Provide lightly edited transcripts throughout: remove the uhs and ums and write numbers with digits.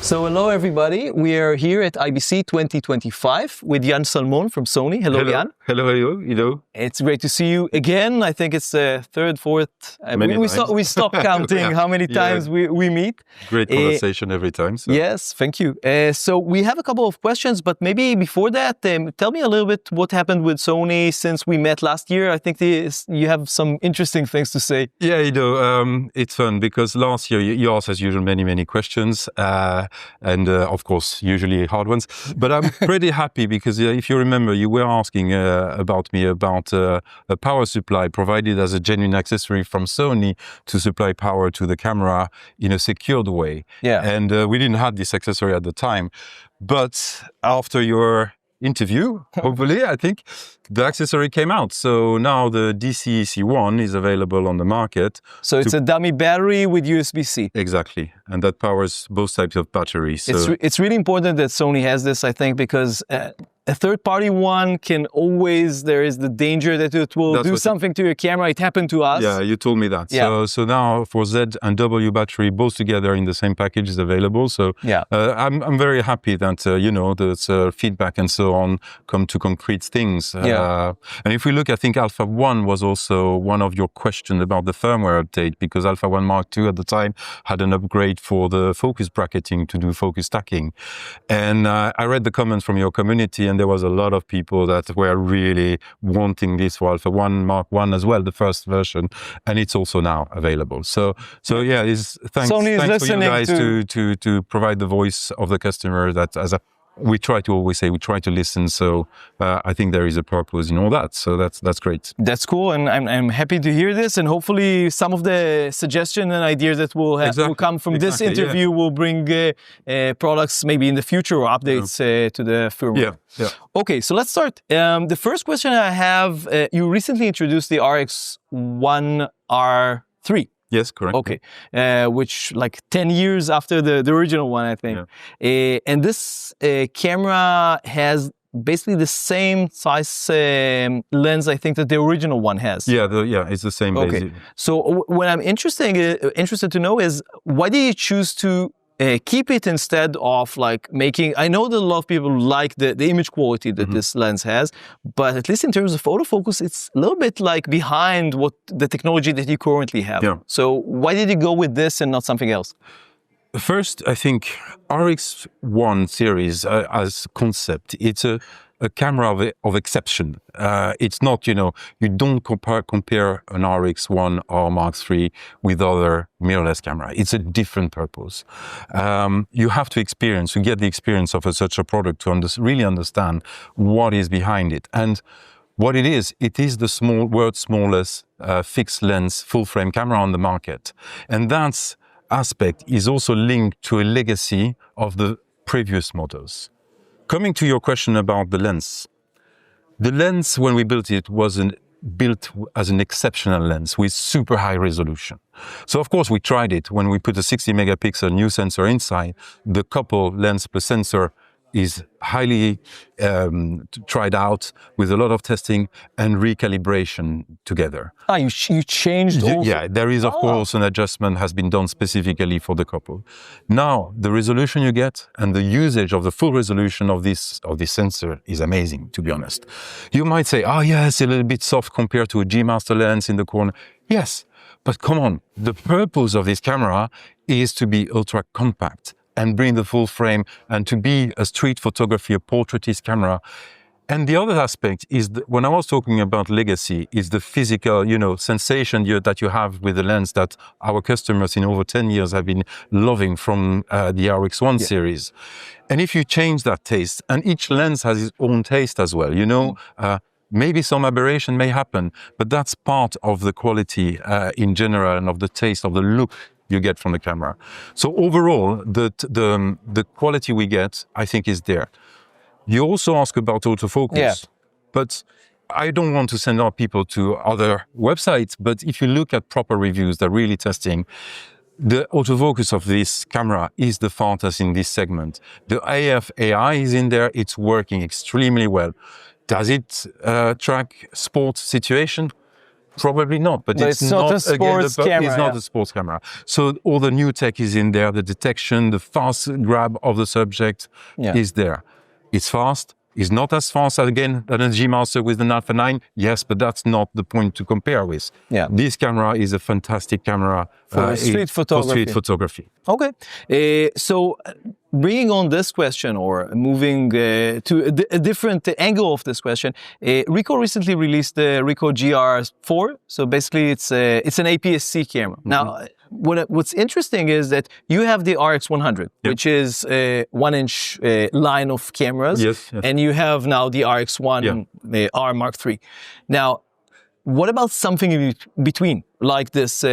So hello everybody, we are here at IBC 2025 with Yann Salmon from Sony. Hello Yann. Hello, hello. It's great to see you again. I think it's the third, fourth, we stopped counting how many times we meet. Great conversation every time. So. Yes, thank you. So we have a couple of questions, but maybe before that, tell me a little bit what happened with Sony since we met last year. I think you have some interesting things to say. Yeah, it's fun because last year you asked as usual many questions and of course usually hard ones. But I'm pretty happy because if you remember, you were asking about a power supply provided as a genuine accessory from Sony to supply power to the camera in a secured way. Yeah. And we didn't have this accessory at the time, but after your interview, hopefully, I think the accessory came out. So now the DCEC1 is available on the market. So it's a dummy battery with USB-C. Exactly. And that powers both types of batteries. So it's really important that Sony has this, I think, because a third-party one can always, there is the danger that it will do something to your camera. It happened to us. Yeah, you told me that. Yeah. So now for Z and W battery, both together in the same package is available. So yeah. I'm very happy that, the feedback and so on come to concrete things. Yeah. And if we look, I think Alpha 1 was also one of your questions about the firmware update, because Alpha 1 Mark II at the time had an upgrade for the focus bracketing to do focus stacking. And I read the comments from your community, and there was a lot of people that were really wanting this for Alpha 1 Mark I as well, the first version, and it's also now available. So yeah, thanks for you guys to provide the voice of the customer. That we try to always say, we try to listen. So I think there is a purpose in all that. So that's great. That's cool, and I'm happy to hear this. And hopefully, some of the suggestions and ideas that will come from this interview will bring products maybe in the future or updates to the firmware. Yeah. Okay, so let's start. The first question I have: you recently introduced the RX1R III. Yes, correct. Okay, which like 10 years after the original one, I think. Yeah. And this camera has basically the same size lens, I think, that the original one has. Yeah, it's the same. Okay. Basic. So what I'm interested to know is, why did you choose to keep it instead of like making? I know that a lot of people like the image quality that this lens has, but at least in terms of autofocus, it's a little bit like behind what the technology that you currently have. Yeah. So why did you go with this and not something else? First, I think RX1 series as concept, it's a camera of exception. It's not, you don't compare an RX1 or Mark III with other mirrorless camera. It's a different purpose. You have to get the experience of such a product to really understand what is behind it. And what it is the world's smallest fixed lens full frame camera on the market. And that's aspect is also linked to a legacy of the previous models. Coming to your question about the lens, when we built it, was built as an exceptional lens with super high resolution. So of course we tried it when we put a 60 megapixel new sensor inside. The couple lens plus sensor is highly tried out with a lot of testing and recalibration together. You changed also? Yeah, there is of course an adjustment has been done specifically for the couple. Now the resolution you get and the usage of the full resolution of this sensor is amazing, to be honest. You might say, oh yeah, it's a little bit soft compared to a G Master lens in the corner. Yes, but come on, the purpose of this camera is to be ultra compact and bring the full frame and to be a street photography, a portraitist camera. And the other aspect is, when I was talking about legacy, is the physical, sensation that you have with the lens that our customers in over 10 years have been loving from the RX1 series. And if you change that taste, and each lens has its own taste as well, maybe some aberration may happen, but that's part of the quality in general and of the taste, of the look you get from the camera. So overall, the quality we get, I think, is there. You also ask about autofocus, but I don't want to send out people to other websites, but if you look at proper reviews, they're really testing, the autofocus of this camera is the fastest in this segment. The AF AI is in there, it's working extremely well. Does it track sports situation? Probably not, but But it's it's not a sports camera, It's not yeah. a sports camera. So all the new tech is in there. The detection, the fast grab of the subject is there. It's fast. It's not as fast again than a G Master with an Alpha 9. Yes, but that's not the point to compare with. Yeah. This camera is a fantastic camera for street photography. For street photography. Okay. So bringing on this question, or moving to a different angle of this question, Ricoh recently released the Ricoh GR4. So basically, it's an APS-C camera. Now, what's interesting is that you have the RX100, which is a 1-inch line of cameras, and you have now the RX1R Mark III. Now, what about something in between, like this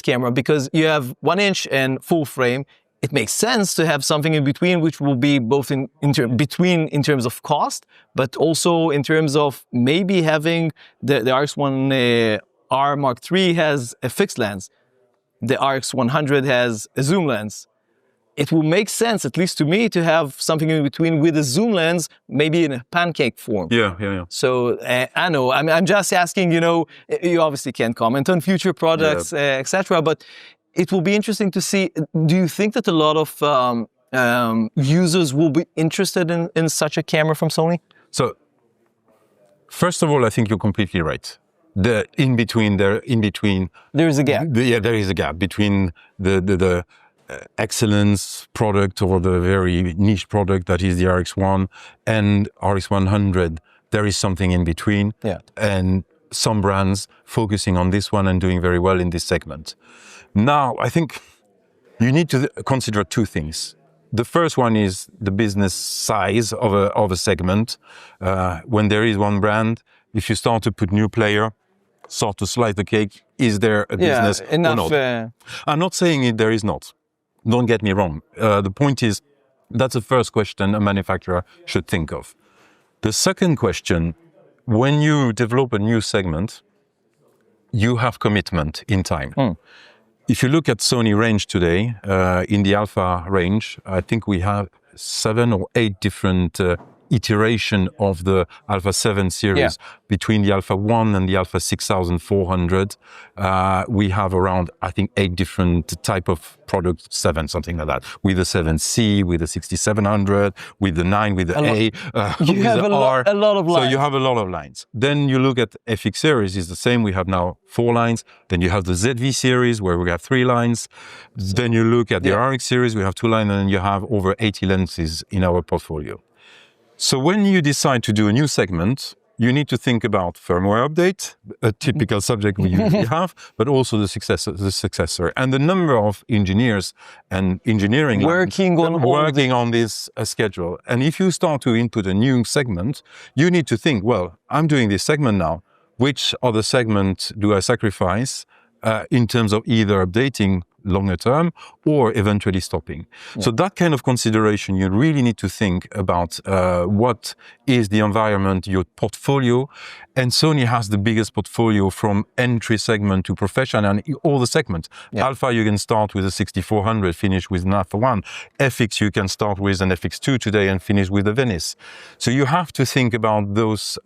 camera? Because you have 1-inch and full frame. It makes sense to have something in between, which will be both in terms of cost, but also in terms of maybe having the RX1R Mark III has a fixed lens. The RX100 has a zoom lens. It will make sense, at least to me, to have something in between with a zoom lens, maybe in a pancake form. Yeah. So I know, I'm just asking, you obviously can't comment on future products, etc. But it will be interesting to see. Do you think that a lot of users will be interested in such a camera from Sony? So, first of all, I think you're completely right. There is a gap. There is a gap between the excellence product or the very niche product that is the RX1 and RX100. There is something in between, and some brands focusing on this one and doing very well in this segment. Now, I think you need to consider two things. The first one is the business size of a segment. When there is one brand, if you start to put new player, start to slice the cake, is there a business or not? I'm not saying there is not. Don't get me wrong. The point is, that's the first question a manufacturer should think of. The second question, when you develop a new segment, you have commitment in time. If you look at Sony range today, in the Alpha range, I think we have 7 or 8 different iteration of the Alpha 7 series. Between the Alpha 1 and the Alpha 6400. We have around, I think, 8 different type of product, 7, something like that. With the 7C, with the 6700, with the 9, with the A, you have a lot of lines. So you have a lot of lines. Then you look at FX series, is the same. We have now 4 lines. Then you have the ZV series, where we have 3 lines. Then you look at the RX series, we have 2 lines, and then you have over 80 lenses in our portfolio. So when you decide to do a new segment, you need to think about firmware update, a typical subject we usually have, but also the successor, and the number of engineers and engineering working on this schedule. And if you start to input a new segment, you need to think, well, I'm doing this segment now. Which other segment do I sacrifice in terms of either updating longer term or eventually stopping? So that kind of consideration, you really need to think about what is the environment, your portfolio. And Sony has the biggest portfolio from entry segment to professional and all the segments. Alpha, you can start with a 6400, finish with an Alpha 1. FX, you can start with an FX2 today and finish with a Venice. So you have to think about those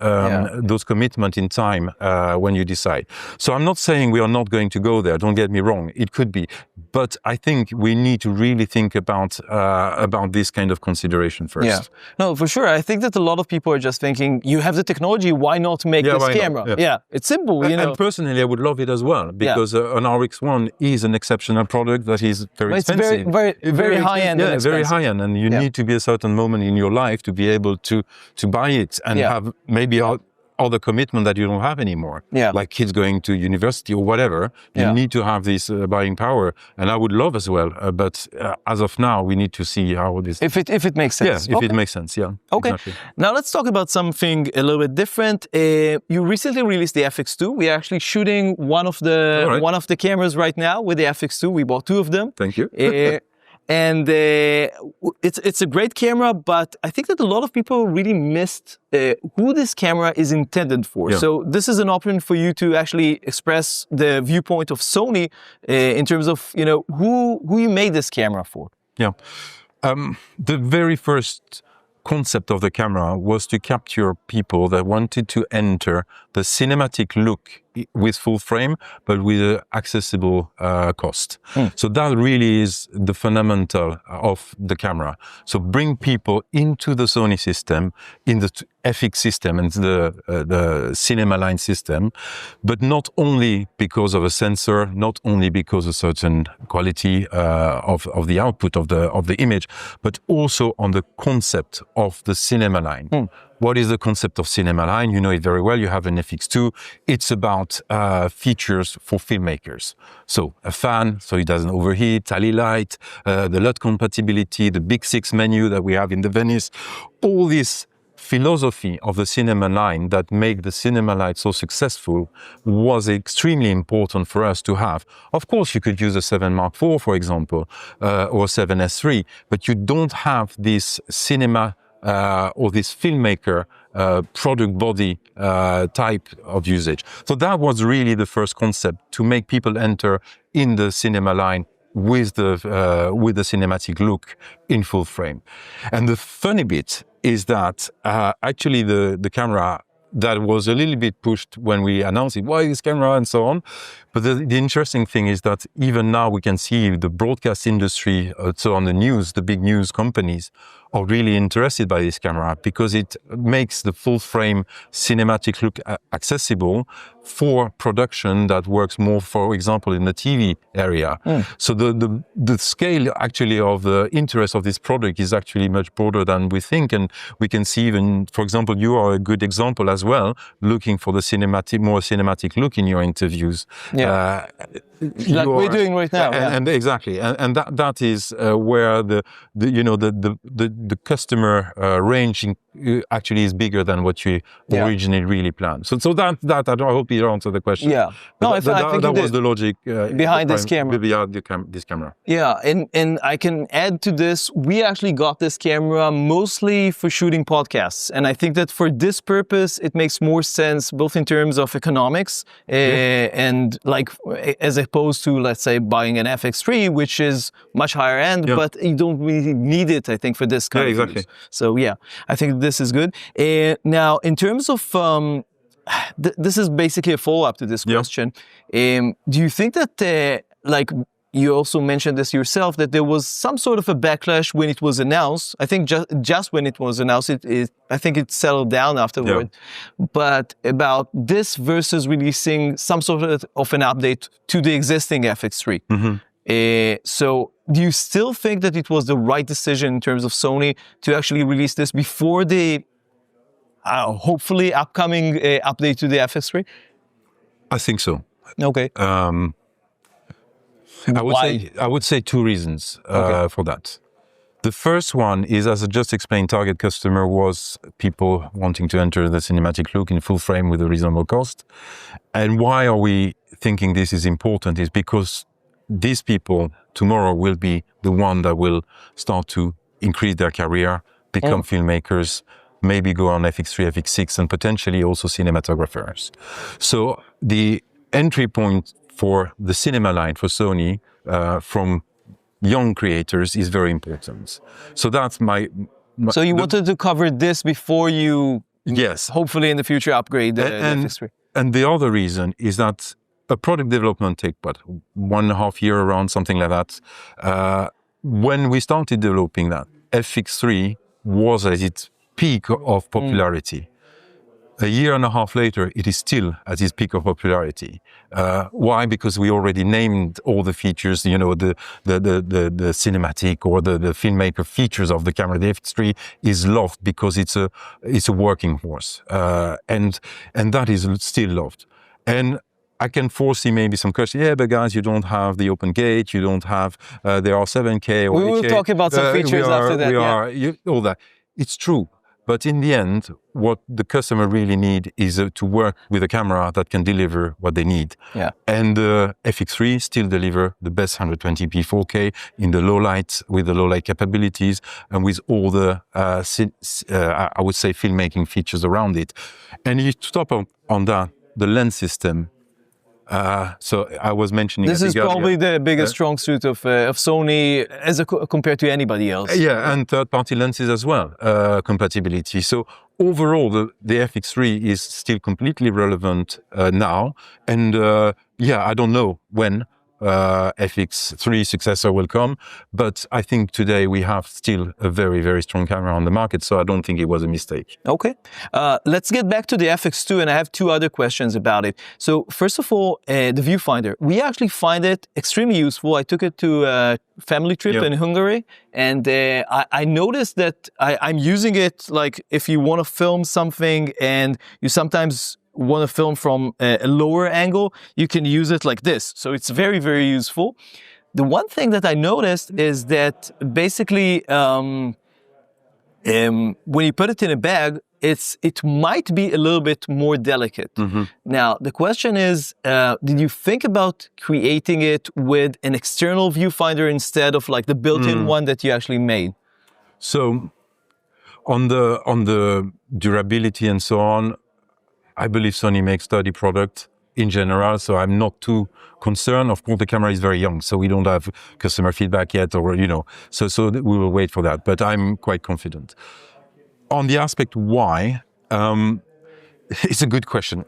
commitment in time when you decide. So I'm not saying we are not going to go there, don't get me wrong, it could be. But I think we need to really think about this kind of consideration first. No, for sure. I think that a lot of people are just thinking, you have the technology, why not make this camera? It's simple, And personally, I would love it as well, because an RX1 is an exceptional product that is very expensive. It's very high-end. Very high-end, and you need to be a certain moment in your life to be able to buy it and have maybe other commitment that you don't have anymore, like kids going to university or whatever. You need to have this buying power, and I would love as well. But as of now, we need to see how this. If it makes sense. Yeah, if it makes sense. Yeah. Okay. Exactly. Now let's talk about something a little bit different. You recently released the FX2. We are actually shooting one of the cameras right now with the FX2. We bought 2 of them. Thank you. And it's a great camera, but I think that a lot of people really missed who this camera is intended for. So this is an option for you to actually express the viewpoint of Sony in terms of who you made this camera for. The very first concept of the camera was to capture people that wanted to enter the cinematic look with full frame, but with an accessible cost. So that really is the fundamental of the camera. So bring people into the Sony system, in the FX system and the cinema line system, but not only because of a sensor, not only because of certain quality of the output of the image, but also on the concept of the cinema line. What is the concept of cinema line? You know it very well. You have an FX2. It's about features for filmmakers. So a fan, so it doesn't overheat, tally light, the LUT compatibility, the Big 6 menu that we have in the Venice, all this philosophy of the cinema line that make the cinema light so successful was extremely important for us to have. Of course, you could use a 7 Mark IV, for example, or 7S III, but you don't have this cinema or this filmmaker product body type of usage. So that was really the first concept, to make people enter in the cinema line with the cinematic look in full frame. And the funny bit is that actually the camera that was a little bit pushed when we announced it, why this camera and so on. But the interesting thing is that even now we can see the broadcast industry, so on the news, the big news companies are really interested by this camera because it makes the full frame cinematic look accessible for production that works more, for example, in the TV area. So the scale actually of the interest of this product is actually much broader than we think. And we can see even, for example, you are a good example as well, looking for the more cinematic look in your interviews. Like we're doing right now. And exactly. And that is where the customer range actually is bigger than what you originally really planned. So that I hope you answered the question. Yeah. No, I think that was the logic behind this camera. Behind this camera. Yeah, and I can add to this, we actually got this camera mostly for shooting podcasts. And I think that for this purpose, it makes more sense, both in terms of economics and like as opposed to, let's say, buying an FX3, which is much higher end, but you don't really need it, I think, for this kind of use. So yeah, I think this is good. Now, in terms of, this is basically a follow-up to this question. Do you think that, like, you also mentioned this yourself, that there was some sort of a backlash when it was announced? I think just when it was announced, I think it settled down afterward. But about this versus releasing some sort of an update to the existing FX3. So do you still think that it was the right decision in terms of Sony to actually release this before the hopefully upcoming update to the FX3? I think so. Okay. I would say two reasons for that. The first one is, as I just explained, target customer was people wanting to enter the cinematic look in full frame with a reasonable cost. And why are we thinking this is important is because these people tomorrow will be the one that will start to increase their career, become filmmakers, maybe go on FX3, FX6, and potentially also cinematographers. So the entry point for the cinema line for Sony from young creators is very important. So that's my so you wanted to cover this before you hopefully in the future upgrade the FX3. And the other reason is that a product development takes 1.5 years around, something like that. When we started developing that, FX3 was at its peak of popularity. A year and a half later, it is still at its peak of popularity. Why? Because we already named all the features, you know, the cinematic or the filmmaker features of the camera. The FX3 is loved because it's a working horse, and that is still loved. And I can foresee maybe some questions. Yeah, but guys, you don't have the open gate. You don't have. There are 7K or 8K. We will talk about some features after that. All that. It's true. But in the end, what the customer really need is to work with a camera that can deliver what they need. And the FX3 still deliver the best 120p 4K in the low light, with the low light capabilities and with all the, I would say, filmmaking features around it. And you stop on that, the lens system So I was mentioning. This is probably the biggest strong suit of Sony as compared to anybody else. Yeah, and third-party lenses as well, compatibility. So overall, the FX3 is still completely relevant now. And yeah, I don't know when FX3 successor will come, but I think today we have still a very, very strong camera on the market, so I don't think it was a mistake. Okay, let's get back to the FX2, and I have two other questions about it. So first of all, the viewfinder. We actually find it extremely useful. I took it to a family trip in Hungary, and I noticed that I'm using it like if you want to film something and you sometimes want to film from a lower angle, you can use it like this. So it's very, very useful. The one thing that I noticed is that basically when you put it in a bag, it might be a little bit more delicate. Now, the question is, did you think about creating it with an external viewfinder instead of like the built-in one that you actually made? So on the durability and so on, I believe Sony makes sturdy product in general, so I'm not too concerned. Of course, the camera is very young, so we don't have customer feedback yet, or so we will wait for that. But I'm quite confident. On the aspect why, it's a good question.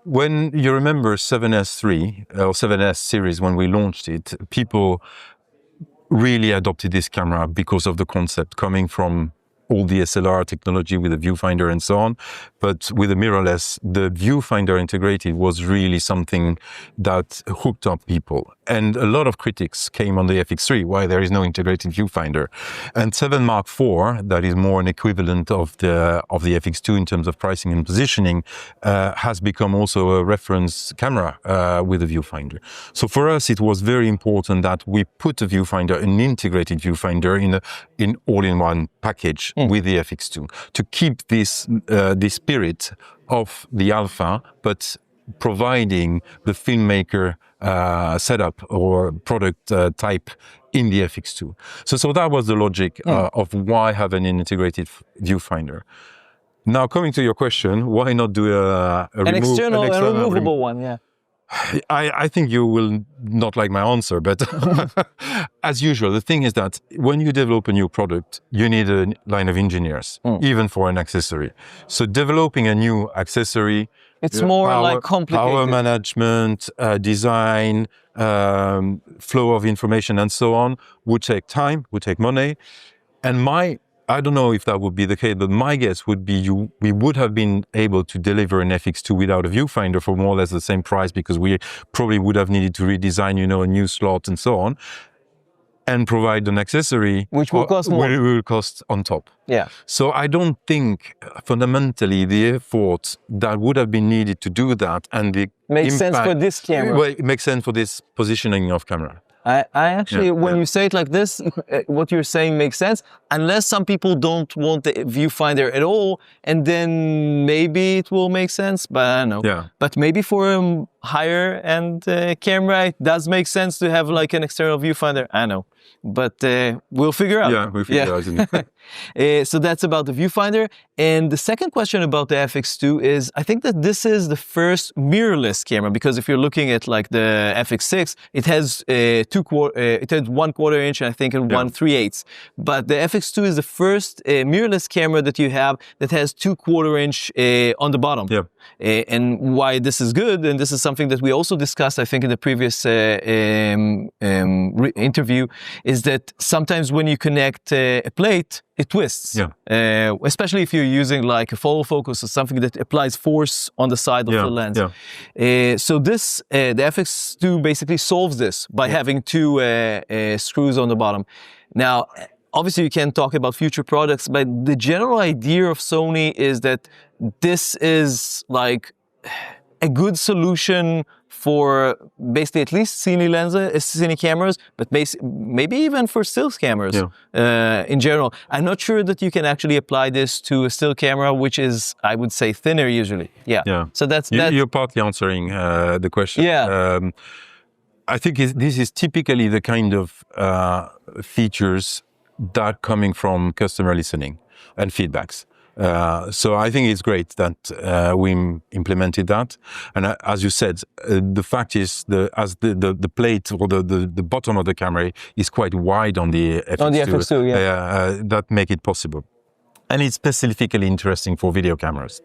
When you remember 7S3 or 7S series, when we launched it, people really adopted this camera because of the concept coming from all the SLR technology with the viewfinder and so on. But with the mirrorless, the viewfinder integrated was really something that hooked up people. And a lot of critics came on the FX3, why there is no integrated viewfinder. And 7 Mark IV, that is more an equivalent of the FX2 in terms of pricing and positioning, has become also a reference camera with a viewfinder. So for us, it was very important that we put a viewfinder, an integrated viewfinder in all-in-one package with the FX2 to keep this the spirit of the Alpha, but providing the filmmaker setup or product type in the FX2. So that was the logic of why have an integrated viewfinder. Now, coming to your question, why not do an external removable one? Yeah. I think you will not like my answer, but as usual, the thing is that when you develop a new product, you need a line of engineers, even for an accessory. So developing a new accessory, it's more like complicated. Power management, design, flow of information, and so on, would take time, would take money. And I don't know if that would be the case, but my guess would be we would have been able to deliver an FX2 without a viewfinder for more or less the same price, because we probably would have needed to redesign, a new slot and so on, and provide an accessory which will cost more. It will cost on top. Yeah. So I don't think fundamentally the effort that would have been needed to do that and the makes sense for this camera. Well, it makes sense for this positioning of camera. I actually, when you say it like this, what you're saying makes sense, unless some people don't want the viewfinder at all, and then maybe it will make sense, but I don't know. Yeah. But maybe for a higher end camera, it does make sense to have like an external viewfinder. I don't know, but we'll figure out. Yeah, we'll figure out. So that's about the viewfinder. And the second question about the FX2 is, I think that this is the first mirrorless camera, because if you're looking at like the FX6, it has it has 1/4 inch, I think, and 1/3/8. But the FX2 is the first mirrorless camera that you have that has 2/4 inch on the bottom. Yeah. And why this is good, and this is something that we also discussed, I think, in the previous interview, is that sometimes when you connect a plate, it twists. Yeah. Especially if you're using like a follow focus or something that applies force on the side of the lens. Yeah. So this, the FX2 basically solves this by having 2 screws on the bottom. Now, obviously you can't talk about future products, but the general idea of Sony is that this is like a good solution for basically at least cine cameras, but maybe even for stills cameras in general. I'm not sure that you can actually apply this to a still camera, which is, I would say, thinner usually. Yeah. So that's you're partly answering the question. Yeah. I think this is typically the kind of features that coming from customer listening and feedbacks. So I think it's great that we implemented that. And as you said, the fact is the plate or the bottom of the camera is quite wide on the FX2. On the FX2, yeah. That make it possible. And it's specifically interesting for video cameras.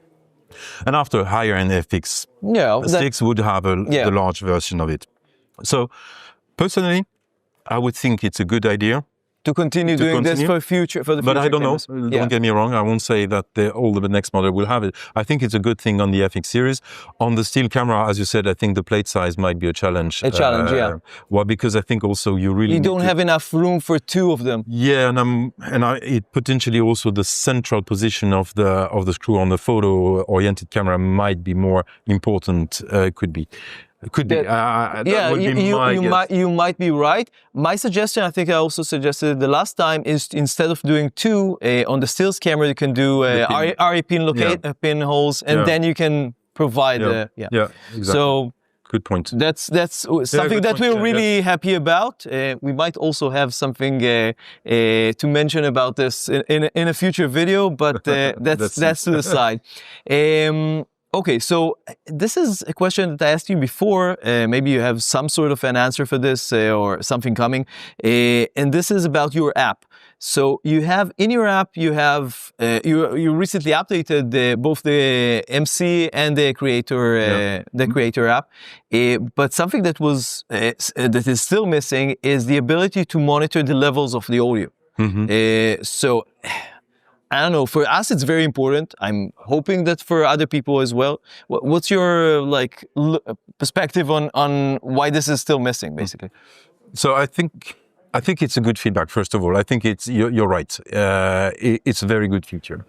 And after higher-end FX6 would have the large version of it. So personally, I would think it's a good idea. To continue doing this for the future. But I don't know. Don't get me wrong. I won't say that all the next model will have it. I think it's a good thing on the FX series. On the still camera, as you said, I think the plate size might be a challenge. A challenge, yeah. Well, because I think also you don't have enough room for two of them. Yeah, it potentially also the central position of the screw on the photo-oriented camera might be more important. Could be. You might be right. My suggestion, I think I also suggested the last time, is instead of doing two on the stills camera, you can do RE pin holes, and then you can provide exactly. So good point. That's something that we're really happy about. We might also have something to mention about this in a future video, but that's to the side. Okay, so this is a question that I asked you before. Maybe you have some sort of an answer for this or something coming. And this is about your app. So you have in your app, you have you recently updated both the MC and the creator app. But something that was that is still missing is the ability to monitor the levels of the audio. So I don't know, for us it's very important. I'm hoping that for other people as well. What's your perspective on why this is still missing, basically? So I think it's a good feedback, first of all. I think you're right. It's a very good feature.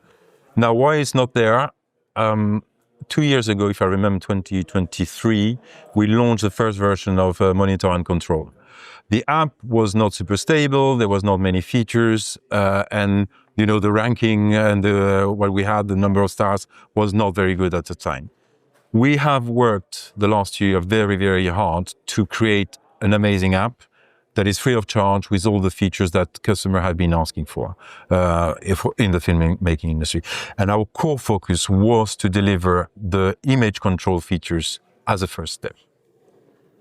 Now, why it's not there? 2 years ago, if I remember, 2023, we launched the first version of Monitor and Control. The app was not super stable. There was not many features, and the ranking and what we had, the number of stars, was not very good at the time. We have worked the last year very, very hard to create an amazing app that is free of charge with all the features that customers have been asking for in the filmmaking industry. And our core focus was to deliver the image control features as a first step.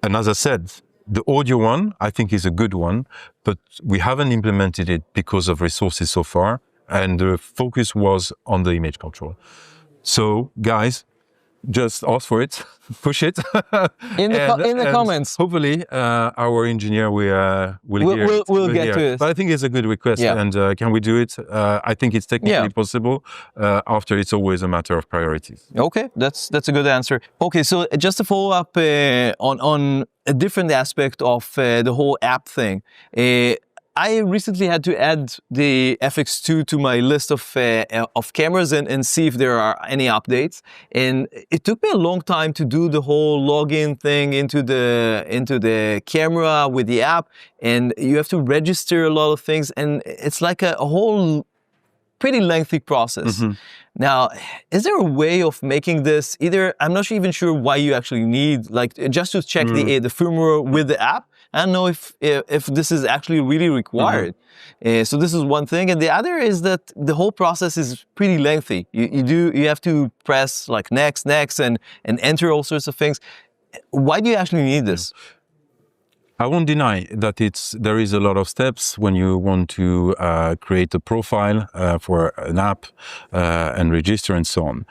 And as I said, the audio one, I think, is a good one, but we haven't implemented it because of resources so far, and the focus was on the image control. So, guys, just ask for it, push it. in the comments. Hopefully, our engineer will get to it. But I think it's a good request, and can we do it? I think it's technically possible. After, it's always a matter of priorities. Okay, that's a good answer. Okay, so just to follow up on a different aspect of the whole app thing. I recently had to add the FX2 to my list of cameras and see if there are any updates. And it took me a long time to do the whole login thing into the camera with the app, and you have to register a lot of things, and it's like a whole pretty lengthy process. Now, is there a way of making this either? I'm not even sure why you actually need just to check the firmware with the app. I don't know if this is actually really required. So this is one thing, and the other is that the whole process is pretty lengthy. You have to press next, and enter all sorts of things. Why do you actually need this? I won't deny that there is a lot of steps when you want to create a profile for an app and register and so on.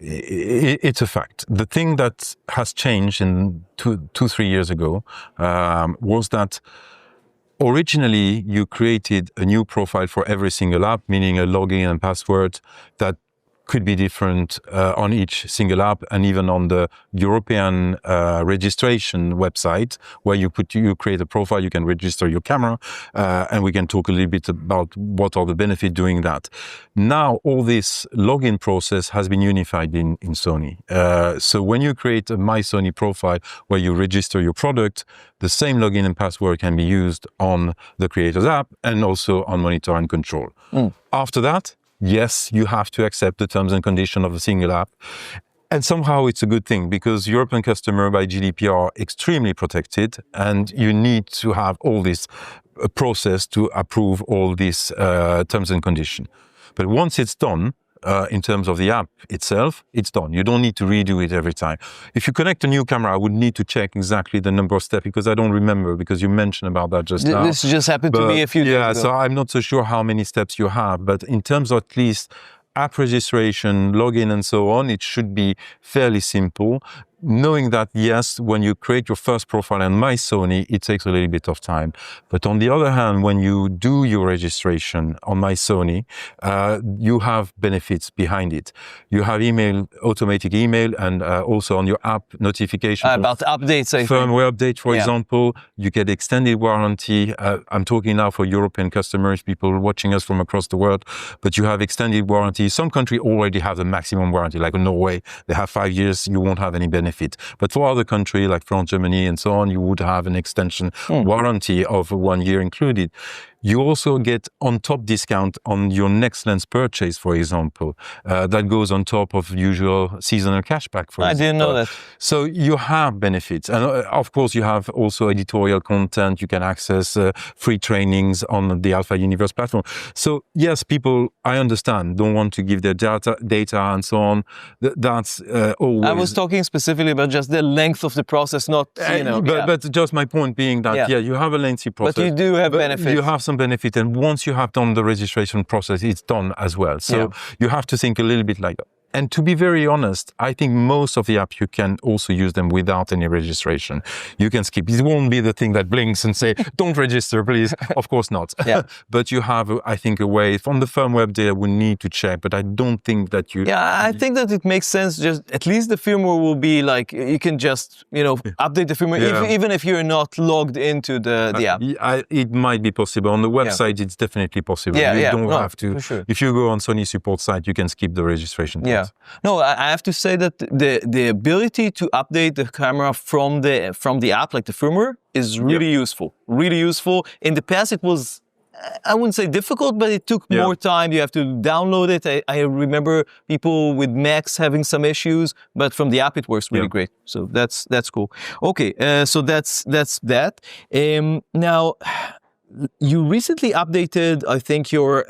It's a fact. The thing that has changed in 2-3 years ago was that originally you created a new profile for every single app, meaning a login and password that could be different on each single app, and even on the European registration website, where you create a profile, you can register your camera, and we can talk a little bit about what are the benefits doing that. Now, all this login process has been unified in Sony. So when you create a My Sony profile where you register your product, the same login and password can be used on the Creators app and also on Monitor and Control. After that, yes, you have to accept the terms and conditions of a single app. And somehow it's a good thing, because European customers by GDPR are extremely protected, and you need to have all this process to approve all these terms and conditions. But once it's done, in terms of the app itself, it's done. You don't need to redo it every time. If you connect a new camera, I would need to check exactly the number of steps because I don't remember, because you mentioned about that just now. This just happened to me a few days ago. Yeah, so I'm not so sure how many steps you have, but in terms of at least app registration, login and so on, it should be fairly simple. Knowing that, yes, when you create your first profile on My Sony, it takes a little bit of time. But on the other hand, when you do your registration on My Sony, you have benefits behind it. You have automatic email, and also on your app notification. About updates, I think. Firmware update, for example. You get extended warranty. I'm talking now for European customers, people watching us from across the world, but you have extended warranty. Some countries already have the maximum warranty, like in Norway, they have 5 years, you won't have any benefit. But for other countries like France, Germany, and so on, you would have an extension warranty of 1 year included. You also get on-top discount on your next lens purchase, for example. That goes on top of usual seasonal cashback, for example. I didn't know that. So you have benefits. And of course, you have also editorial content. You can access free trainings on the Alpha Universe platform. So yes, people, I understand, don't want to give their data and so on. That's always... I was talking specifically about just the length of the process, not, you know... But just my point being that, you have a lengthy process. But you do have benefits. You have some benefit, and once you have done the registration process, it's done as well. So you have to think a little bit like that. And to be very honest, I think most of the apps, you can also use them without any registration. You can skip. It won't be the thing that blinks and say, don't register, please. Of course not. But you have, I think, a way. From the firmware update, we need to check, but I don't think that you... Yeah, I think that it makes sense. Just at least the firmware will be like, you can just, you know, update the firmware, even if you're not logged into the app. It might be possible. On the website, it's definitely possible. You don't have to. Sure. If you go on Sony support site, you can skip the registration. No, I have to say that the ability to update the camera from the app, like the firmware, is really useful. Really useful. In the past, it was, I wouldn't say difficult, but it took more time. You have to download it. I remember people with Macs having some issues, but from the app, it works really great. So that's cool. Okay, so that's that. Now, you recently updated, I think, your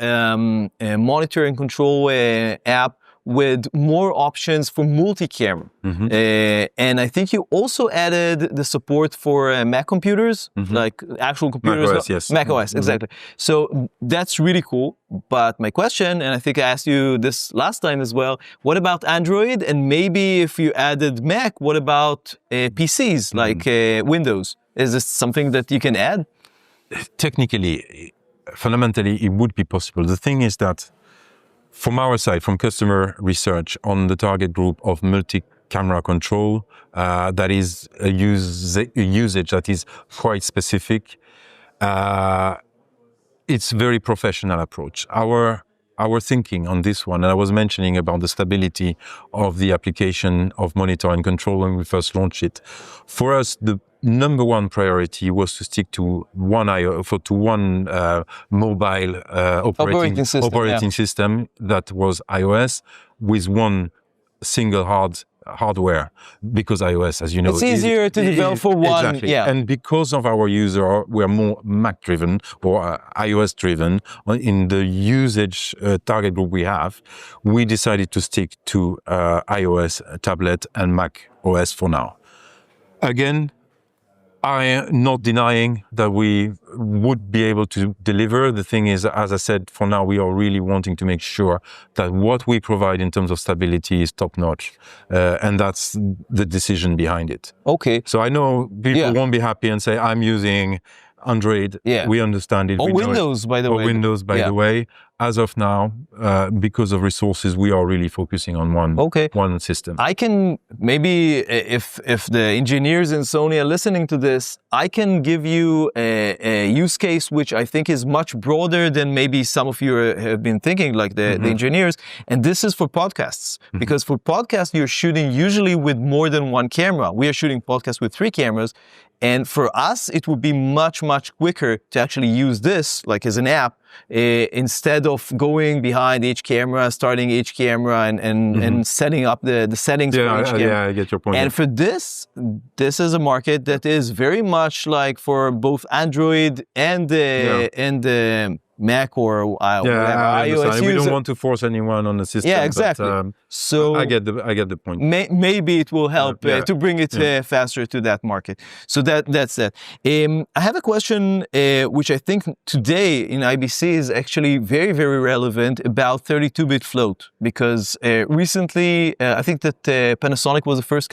monitor and control app with more options for multi-camera. And I think you also added the support for Mac computers, like actual computers. Mac OS, yes. Mac OS, exactly. So that's really cool. But my question, and I think I asked you this last time as well, what about Android? And maybe if you added Mac, what about PCs, like Windows? Is this something that you can add? Technically, fundamentally, it would be possible. The thing is that from our side, from customer research on the target group of multi-camera control, that is a usage that is quite specific. It's a very professional approach. Our thinking on this one, and I was mentioning about the stability of the application of monitor and control when we first launched it. For us, the number one priority was to stick to one mobile operating system that was iOS with one single hardware, because iOS, as you know, it's easier to develop for one. Exactly. And because of our user, we're more Mac driven or iOS driven in the usage target group we have, we decided to stick to iOS tablet and Mac OS for now. Again, I am not denying that we would be able to deliver. The thing is, as I said, for now, we are really wanting to make sure that what we provide in terms of stability is top notch. And that's the decision behind it. Okay. So I know people won't be happy and say, I'm using Android. We understand it. Or Windows, by the way. Or Windows, by the way. As of now, because of resources, we are really focusing on one system. I can maybe, if the engineers in Sony are listening to this, I can give you a use case which I think is much broader than maybe some of you have been thinking, like the engineers. And this is for podcasts. Because for podcasts, you're shooting usually with more than one camera. We are shooting podcasts with 3 cameras. And for us, it would be much, much quicker to actually use this, like as an app, instead of going behind each camera, starting each camera and setting up the settings for each camera. Yeah, I get your point. And for this is a market that is very much like for both Android and the Mac or whatever I iOS understand. We user. don't want to force anyone on the system. Yeah, exactly. But, so I get the point. Maybe it will help to bring it faster to that market. So that's that. I have a question which I think today in IBC is actually very, very relevant about 32-bit float, because recently I think that Panasonic was the first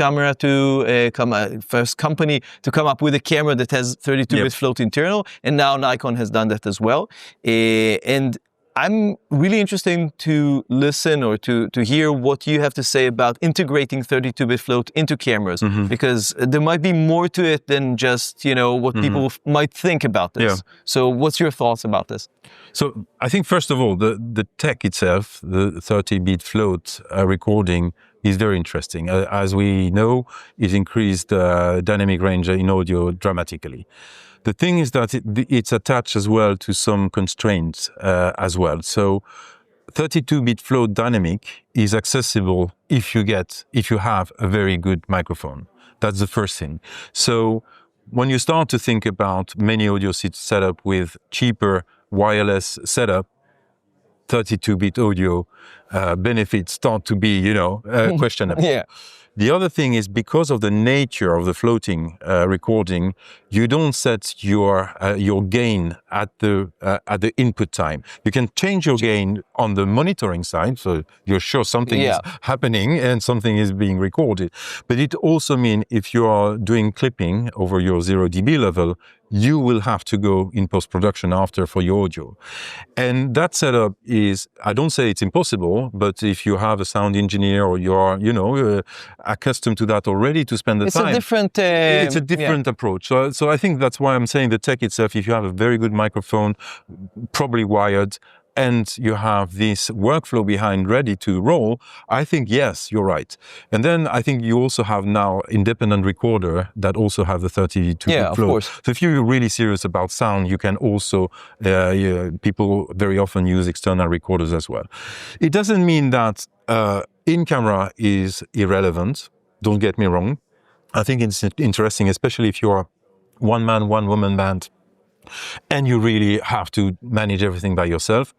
company to come up with a camera that has 32-bit float internal, and now Nikon has done that as well. And I'm really interested to listen or to hear what you have to say about integrating 32-bit float into cameras, because there might be more to it than just, what people might think about this. Yeah. So what's your thoughts about this? So I think, first of all, the tech itself, the 30-bit float recording, is very interesting. As we know, it increased dynamic range in audio dramatically. The thing is that it's attached as well to some constraints as well. So 32-bit float dynamic is accessible if you have a very good microphone. That's the first thing. So when you start to think about many audio setup with cheaper wireless setup, 32-bit audio benefits start to be, questionable. Yeah. The other thing is, because of the nature of the floating recording, you don't set your gain at the input time. You can change your gain on the monitoring side, so you're sure something is happening and something is being recorded. But it also means if you are doing clipping over your 0 dB level, you will have to go in post-production after for your audio. And that setup is, I don't say it's impossible, but if you have a sound engineer or you are, accustomed to that already, to spend the time. It's a different approach. So I think that's why I'm saying the tech itself, if you have a very good microphone, probably wired, and you have this workflow behind ready to roll, I think, yes, you're right. And then I think you also have now independent recorder that also have the 32-bit flow. Of course. So if you're really serious about sound, you can also, people very often use external recorders as well. It doesn't mean that in-camera is irrelevant, don't get me wrong. I think it's interesting, especially if you're one-man, one-woman band, and you really have to manage everything by yourself.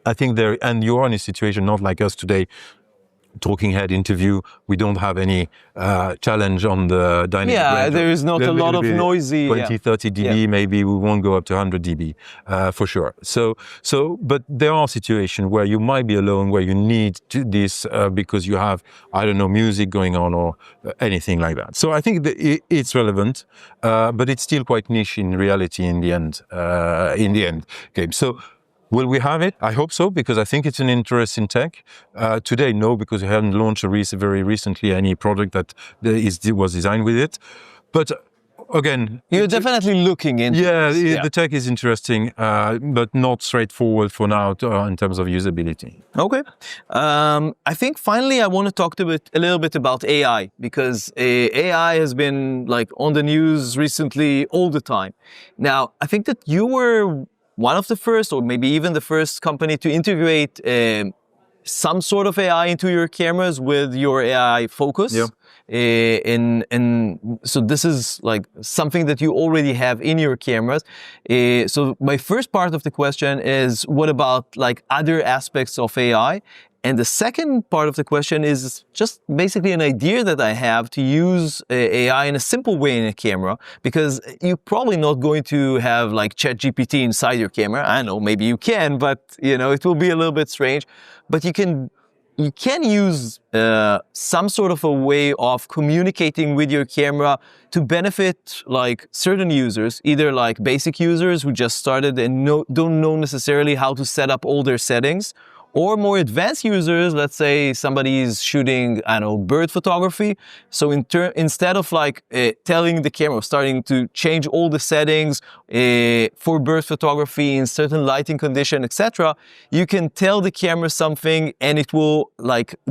I think and you're in a situation not like us today, talking head interview, we don't have any challenge on the dynamic range. There is not a lot of noisy 30 dB, maybe we won't go up to 100 dB for sure. But there are situations where you might be alone, where you need this because you have, I don't know, music going on or anything like that. So I think that it's relevant, but it's still quite niche in reality in the end. Okay, so will we have it? I hope so, because I think it's an interesting tech. Today, no, because we haven't launched very recently any product that was designed with it. But again, you're definitely looking into this. The tech is interesting, but not straightforward for now in terms of usability. Okay. I think finally I want to talk a little bit about AI, because AI has been on the news recently all the time. Now, I think that you were one of the first, or maybe even the first company to integrate some sort of AI into your cameras with your AI focus. Yep. And so this is something that you already have in your cameras. So my first part of the question is, what about other aspects of AI? And the second part of the question is just basically an idea that I have to use AI in a simple way in a camera, because you're probably not going to have ChatGPT inside your camera. I know, maybe you can, but it will be a little bit strange. But you can use some sort of a way of communicating with your camera to benefit certain users, either basic users who just started and don't know necessarily how to set up all their settings, or more advanced users. Let's say somebody is shooting, bird photography. So instead of telling the camera, starting to change all the settings for bird photography in certain lighting condition, etc., you can tell the camera something and it will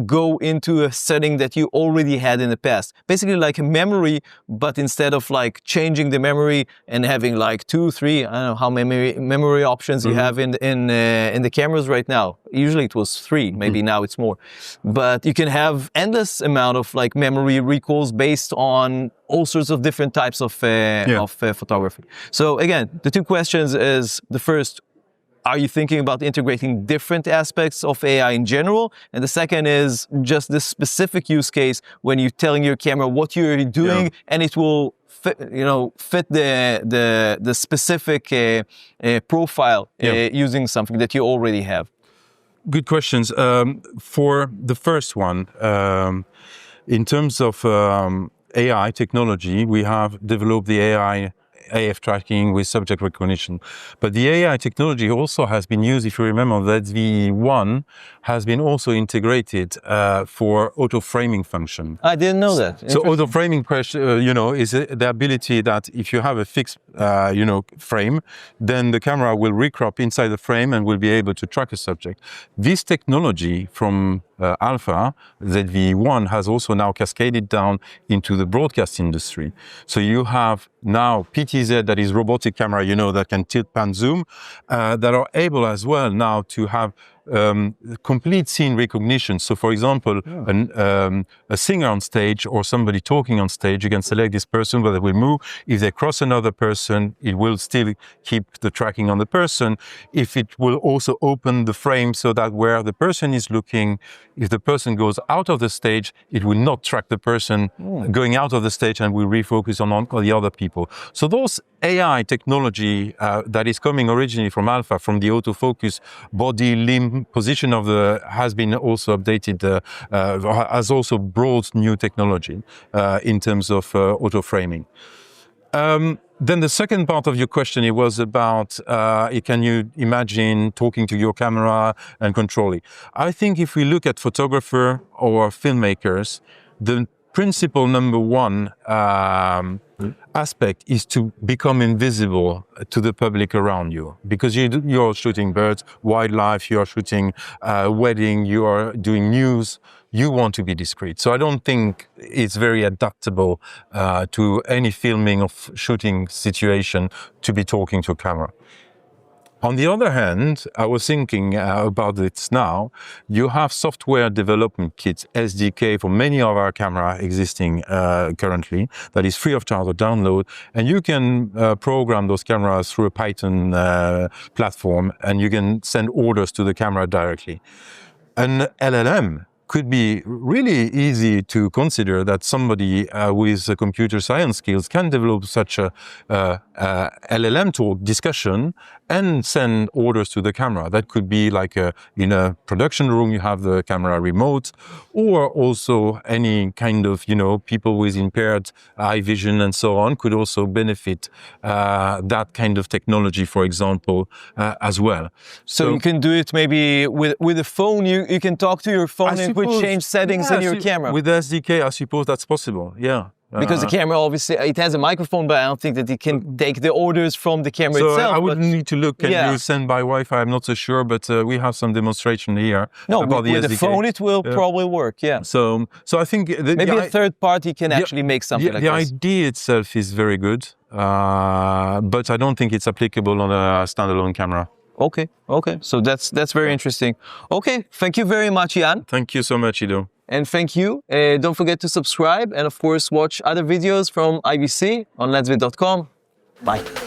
go into a setting that you already had in the past. Basically like a memory, but instead of changing the memory and having 2, 3, I don't know how many memory options you have in the cameras right now. Usually it was 3, maybe now it's more. But you can have endless amount of memory recalls based on all sorts of different types of photography. So again, the two questions is, the first, are you thinking about integrating different aspects of AI in general? And the second is just this specific use case when you're telling your camera what you're doing, and it will fit, fit the specific profile using something that you already have. Good questions. For the first one, in terms of AI technology, we have developed the AI AF tracking with subject recognition. But the AI technology also has been used, if you remember, that LensVid has been also integrated for auto framing function. I didn't know that. So auto framing, is the ability that if you have a fixed, frame, then the camera will recrop inside the frame and will be able to track a subject. This technology from Alpha, LensVid has also now cascaded down into the broadcast industry. So you have now PTZ, that is robotic camera, that can tilt, pan, zoom, that are able as well now to have complete scene recognition. So for example, a singer on stage or somebody talking on stage, you can select this person, whether they will move. If they cross another person, it will still keep the tracking on the person. If it will also open the frame so that where the person is looking, if the person goes out of the stage, it will not track the person going out of the stage and will refocus on the other people. So those AI technology that is coming originally from Alpha, from the autofocus body limb position of has been also updated, has also brought new technology in terms of auto framing. Then the second part of your question, it was about, can you imagine talking to your camera and controlling? I think if we look at photographer or filmmakers, the principle number one aspect is to become invisible to the public around you, because you're shooting birds, wildlife, you're shooting wedding, you are doing news, you want to be discreet. So I don't think it's very adaptable to any filming of shooting situation to be talking to a camera. On the other hand, I was thinking about this now. You have software development kits, SDK, for many of our cameras existing currently, that is free of charge to download. And you can program those cameras through a Python platform, and you can send orders to the camera directly. An LLM could be really easy to consider that somebody with computer science skills can develop such a LLM talk discussion and send orders to the camera. That could be like in a production room, you have the camera remote, or also any kind of, people with impaired eye vision and so on could also benefit that kind of technology, for example, as well. So you can do it maybe with a phone, you can talk to your phone and could change settings in your camera. With the SDK, I suppose that's possible, yeah. Because the camera, obviously, it has a microphone, but I don't think that it can take the orders from the camera itself. So I would need to look. Can you send by Wi-Fi? I'm not so sure, but we have some demonstration here about the SDK. With the phone, it will probably work, yeah. So I think... maybe a third party can actually make something like this. The idea itself is very good, but I don't think it's applicable on a standalone camera. Okay. So that's very interesting. Okay, thank you very much, Yann. Thank you so much, Ido. And thank you. Don't forget to subscribe and of course watch other videos from IBC on lensvid.com. Bye.